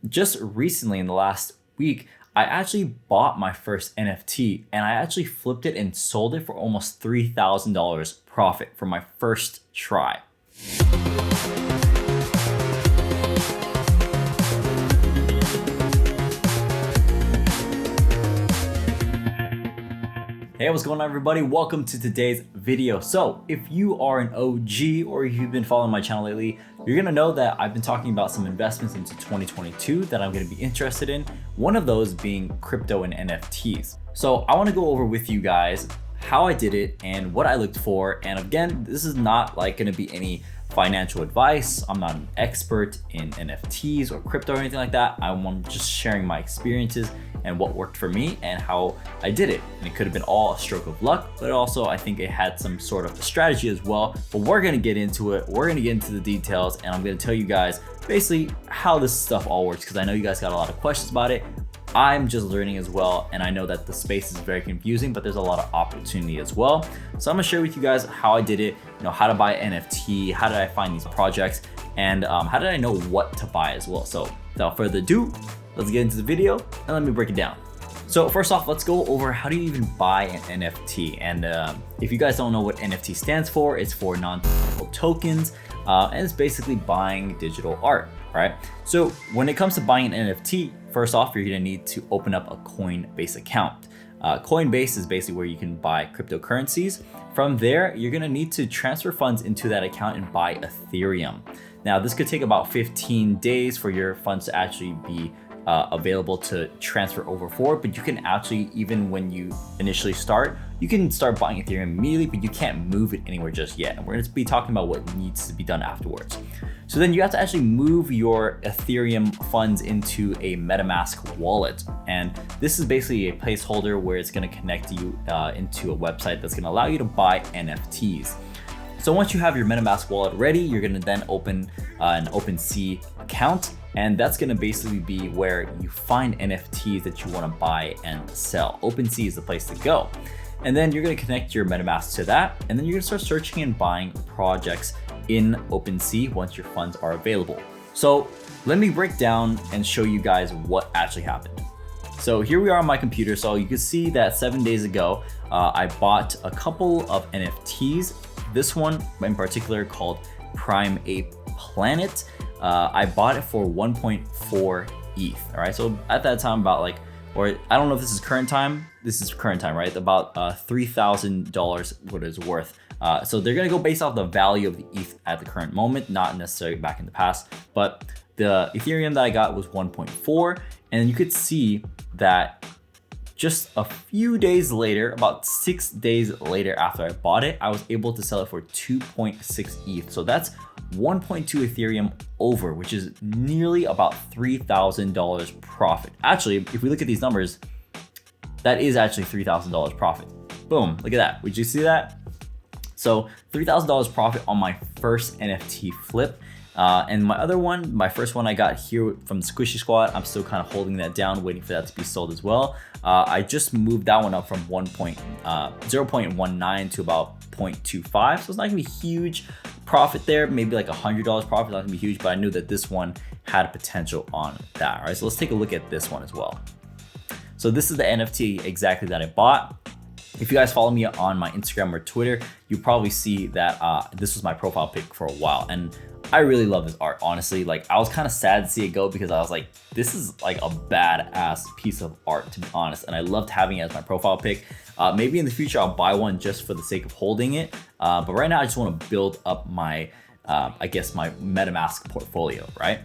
just recently in the last week, I actually bought my first NFT and I actually flipped it and sold it for almost $3,000 profit for my first try. Hey, what's going on everybody? Welcome to today's video. So if you are an OG or if you've been following my channel lately, you're gonna know that I've been talking about some investments into 2022 that I'm gonna be interested in. One of those being crypto and NFTs. So I wanna go over with you guys how I did it and what I looked for. And again, this is not like gonna be any financial advice. I'm not an expert in NFTs or crypto or anything like that. I'm just sharing my experiences and what worked for me and how I did it. And it could have been all a stroke of luck, but also I think it had some sort of strategy as well. But we're gonna get into it. We're gonna get into the details and I'm gonna tell you guys basically how this stuff all works because I know you guys got a lot of questions about it. I'm just learning as well, and I know that the space is very confusing, but there's a lot of opportunity as well. So I'm gonna share with you guys how I did it, how to buy NFT, how did I find these projects, and how did I know what to buy as well. So without further ado, let's get into the video and let me break it down. So first off, let's go over how do you even buy an NFT. And if you guys don't know what NFT stands for, it's for non-fungible tokens, and it's basically buying digital art, right? So when it comes to buying an NFT, first off, you're gonna need to open up a Coinbase account. Coinbase is basically where you can buy cryptocurrencies. From there, you're gonna need to transfer funds into that account and buy Ethereum. Now, this could take about 15 days for your funds to actually be available to transfer over for, but you can actually, even when you initially start, you can start buying Ethereum immediately, but you can't move it anywhere just yet. And we're gonna be talking about what needs to be done afterwards. So then you have to actually move your Ethereum funds into a MetaMask wallet. And this is basically a placeholder where it's gonna connect you into a website that's gonna allow you to buy NFTs. So once you have your MetaMask wallet ready, you're gonna then open an OpenSea account. And that's gonna basically be where you find NFTs that you wanna buy and sell. OpenSea is the place to go. And then you're gonna connect your MetaMask to that. And then you're gonna start searching and buying projects in OpenSea once your funds are available. So let me break down and show you guys what actually happened. So here we are on my computer. So you can see that 7 days ago, I bought a couple of NFTs. This one in particular called Prime Ape Planet. I bought it for 1.4 ETH. All right, so at that time or I don't know if this is current time. This is current time, right? About $3,000 what it's worth. So they're gonna go based off the value of the ETH at the current moment, not necessarily back in the past. But the Ethereum that I got was 1.4, and you could see that just a few days later, about 6 days later after I bought it, I was able to sell it for 2.6 ETH. So that's 1.2 Ethereum over, which is nearly about $3,000 profit. Actually, if we look at these numbers, that is actually $3,000 profit. Boom, look at that. Would you see that? So $3,000 profit on my first NFT flip. And my first one I got here from the Squishy Squad, I'm still kind of holding that down, waiting for that to be sold as well. I just moved that one up from 0.19 to about 0.25. So it's not gonna be huge profit there, maybe like $100 profit, not gonna be huge, but I knew that this one had potential on that. All right, so let's take a look at this one as well. So this is the NFT exactly that I bought. If you guys follow me on my Instagram or Twitter, you probably see that this was my profile pic for a while. And I really love this art, honestly. Like, I was kind of sad to see it go because I was like, this is like a badass piece of art, to be honest. And I loved having it as my profile pic. Maybe in the future, I'll buy one just for the sake of holding it. But right now, I just want to build up my, I guess, my MetaMask portfolio, right?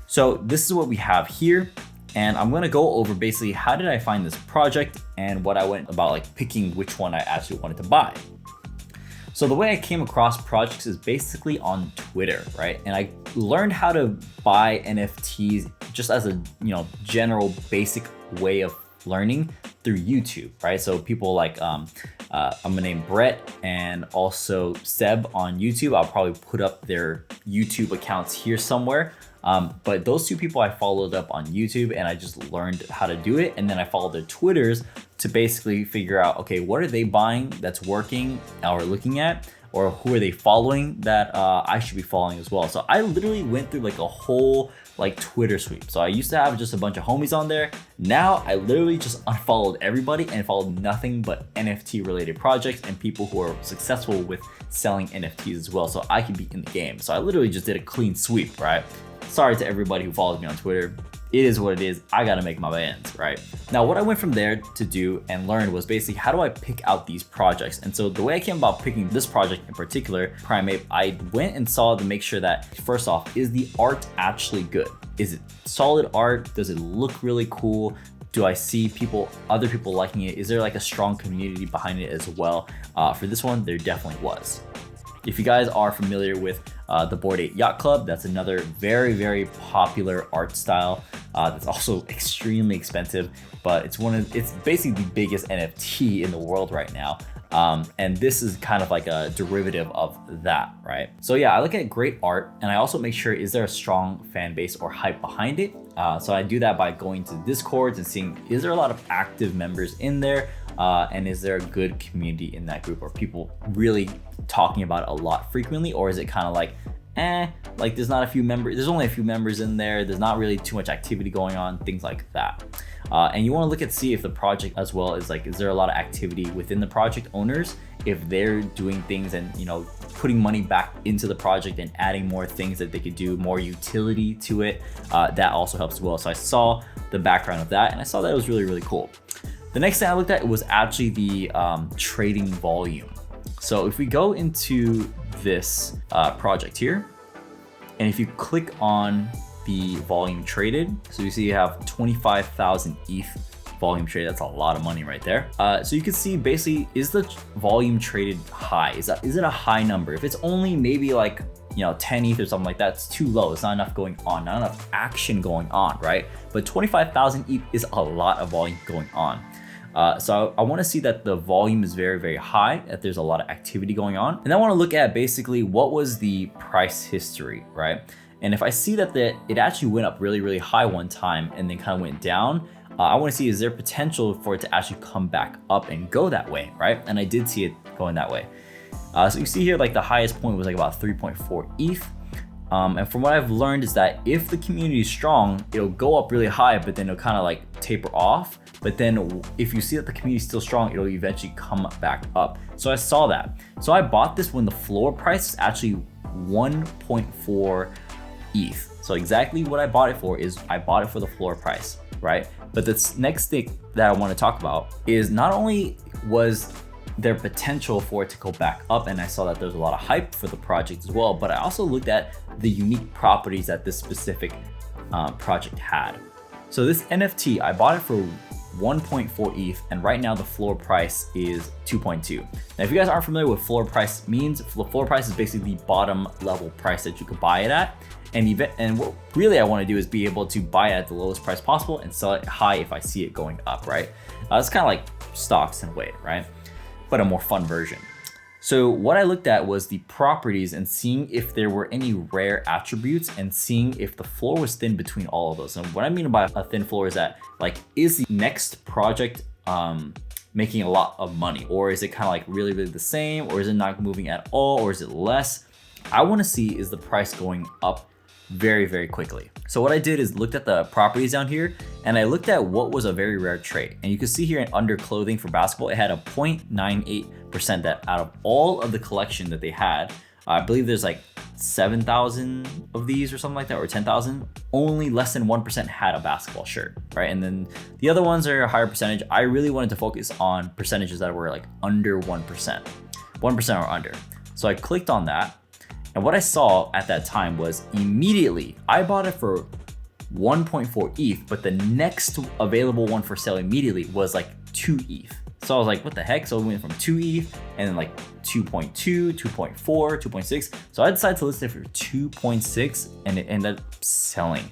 So this is what we have here. And I'm gonna go over basically how did I find this project and what I went about like picking which one I actually wanted to buy. So the way I came across projects is basically on Twitter, right? And I learned how to buy NFTs just as a general basic way of learning through YouTube, right? So people like I'm gonna name Brett and also Seb on YouTube. I'll probably put up their YouTube accounts here somewhere. But those two people I followed up on YouTube and I just learned how to do it. And then I followed their Twitters to basically figure out, okay, what are they buying that's working or looking at, or who are they following that I should be following as well. So I literally went through like a whole like Twitter sweep. So I used to have just a bunch of homies on there. Now I literally just unfollowed everybody and followed nothing but NFT related projects and people who are successful with selling NFTs as well, so I can be in the game. So I literally just did a clean sweep, right? Sorry to everybody who follows me on Twitter. It is what it is. I gotta make my bands, right? Now, what I went from there to do and learn was basically how do I pick out these projects? And so the way I came about picking this project in particular, Primeape, I went and saw to make sure that, first off, is the art actually good? Is it solid art? Does it look really cool? Do I see other people liking it? Is there like a strong community behind it as well? For this one, there definitely was. If you guys are familiar with the Bored Ape Yacht Club, that's another very, very popular art style that's also extremely expensive, but it's basically the biggest NFT in the world right now. And this is kind of like a derivative of that, right? So yeah, I look at great art and I also make sure, is there a strong fan base or hype behind it? So I do that by going to Discords and seeing, is there a lot of active members in there? And is there a good community in that group? Are people really talking about it a lot frequently? Or is it kind of like, like there's only a few members in there. There's not really too much activity going on, things like that. And you want to look at see if the project as well is like, is there a lot of activity within the project owners? If they're doing things and, you know, putting money back into the project and adding more things that they could do, more utility to it, that also helps as well. So I saw the background of that and I saw that it was really, really cool. The next thing I looked at was actually the trading volume. So if we go into this project here, and if you click on the volume traded, so you see you have 25,000 ETH volume traded. That's a lot of money right there. So you can see basically, is the volume traded high? Is it a high number? If it's only maybe like, you know, 10 ETH or something like that, it's too low. It's not enough going on, not enough action going on, right? But 25,000 ETH is a lot of volume going on. So I want to see that the volume is very, very high, that there's a lot of activity going on. And I want to look at basically what was the price history, right? And if I see that it actually went up really, really high one time and then kind of went down, I want to see, is there potential for it to actually come back up and go that way, right? And I did see it going that way. So you see here, like the highest point was like about 3.4 ETH. And from what I've learned is that if the community is strong, it'll go up really high, but then it'll kind of like taper off. But then if you see that the community is still strong, it'll eventually come back up. So I saw that. So I bought this when the floor price is actually 1.4 ETH. So exactly what I bought it for is I bought it for the floor price, right? But the next thing that I want to talk about is not only was there potential for it to go back up, and I saw that there's a lot of hype for the project as well, but I also looked at the unique properties that this specific project had. So this NFT, I bought it for 1.4 ETH, and right now the floor price is 2.2. Now, if you guys aren't familiar with floor price means, the floor price is basically the bottom level price that you could buy it at. And what really I want to do is be able to buy it at the lowest price possible and sell it high if I see it going up, right? It's kind of like stocks in a way, right? But a more fun version. So what I looked at was the properties and seeing if there were any rare attributes and seeing if the floor was thin between all of those. And what I mean by a thin floor is that, like, is the next project making a lot of money, or is it kind of like really, really the same, or is it not moving at all, or is it less? I want to see, is the price going up very, very quickly. So what I did is looked at the properties down here and I looked at what was a very rare trait. And you can see here in under clothing for basketball, it had a 0.98% that out of all of the collection that they had, I believe there's like 7,000 of these or something like that, or 10,000, only less than 1% had a basketball shirt, right? And then the other ones are a higher percentage. I really wanted to focus on percentages that were like under 1%, 1% or under. So I clicked on that. And what I saw at that time was immediately, I bought it for 1.4 ETH, but the next available one for sale immediately was like 2 ETH. So I was like, what the heck? So it went from 2 ETH and then like 2.2, 2.4, 2.6. So I decided to list it for 2.6 and it ended up selling.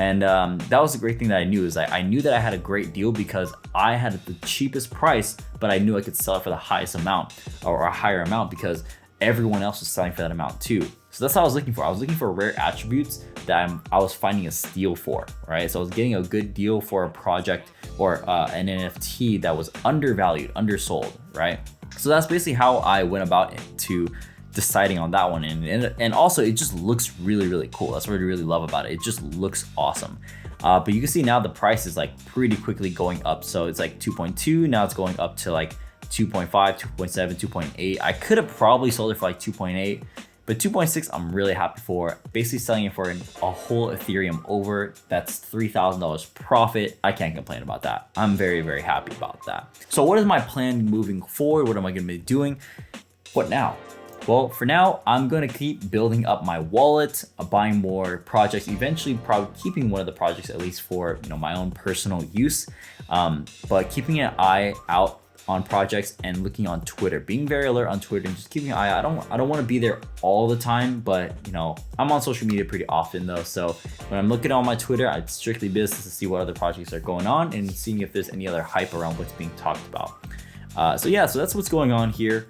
And that was the great thing that I knew, is I knew that I had a great deal because I had the cheapest price, but I knew I could sell it for the highest amount or a higher amount because everyone else was selling for that amount too. So that's what I was looking for. I was looking for rare attributes that I was finding a steal for, right? So I was getting a good deal for a project or an NFT that was undervalued, undersold, right? So that's basically how I went about it to deciding on that one. And also it just looks really cool. That's what I really love about it. It just looks awesome. But you can see now the price is like pretty quickly going up. So it's like 2.2, now it's going up to like 2.5, 2.7, 2.8. I could have probably sold it for like 2.8, but 2.6 I'm really happy for. Basically selling it for a whole Ethereum over. That's $3,000 profit. I can't complain about that. I'm very happy about that. So what is my plan moving forward? What am I gonna be doing? What now? Well, for now, I'm gonna keep building up my wallet, buying more projects, eventually probably keeping one of the projects at least for my own personal use, but keeping an eye out on projects and looking on Twitter, being very alert on Twitter and just keeping an eye out. I don't want to be there all the time, but I'm on social media pretty often though. So when I'm looking on my Twitter, it's strictly business to see what other projects are going on and seeing if there's any other hype around what's being talked about. So that's what's going on here.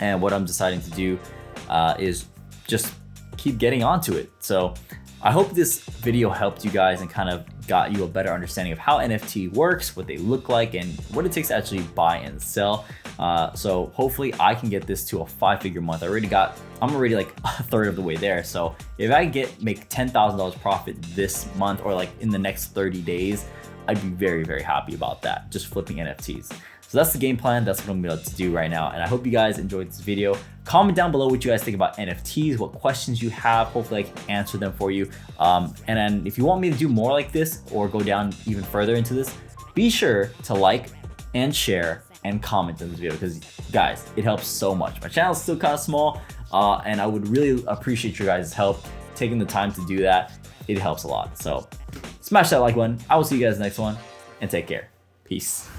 And what I'm deciding to do is just keep getting onto it. So I hope this video helped you guys and kind of got you a better understanding of how NFT works, what they look like, and what it takes to actually buy and sell. So hopefully I can get this to a 5-figure month. I'm already like a third of the way there. So if I make $10,000 profit this month or like in the next 30 days, I'd be very happy about that, just flipping NFTs. So that's the game plan. That's what I'm about to do right now. And I hope you guys enjoyed this video. Comment down below what you guys think about NFTs, what questions you have. Hopefully I can answer them for you. And then if you want me to do more like this or go down even further into this, be sure to like and share and comment on this video because guys, it helps so much. My channel is still kind of small and I would really appreciate your guys' help taking the time to do that. It helps a lot. So smash that like button. I will see you guys next one and take care. Peace.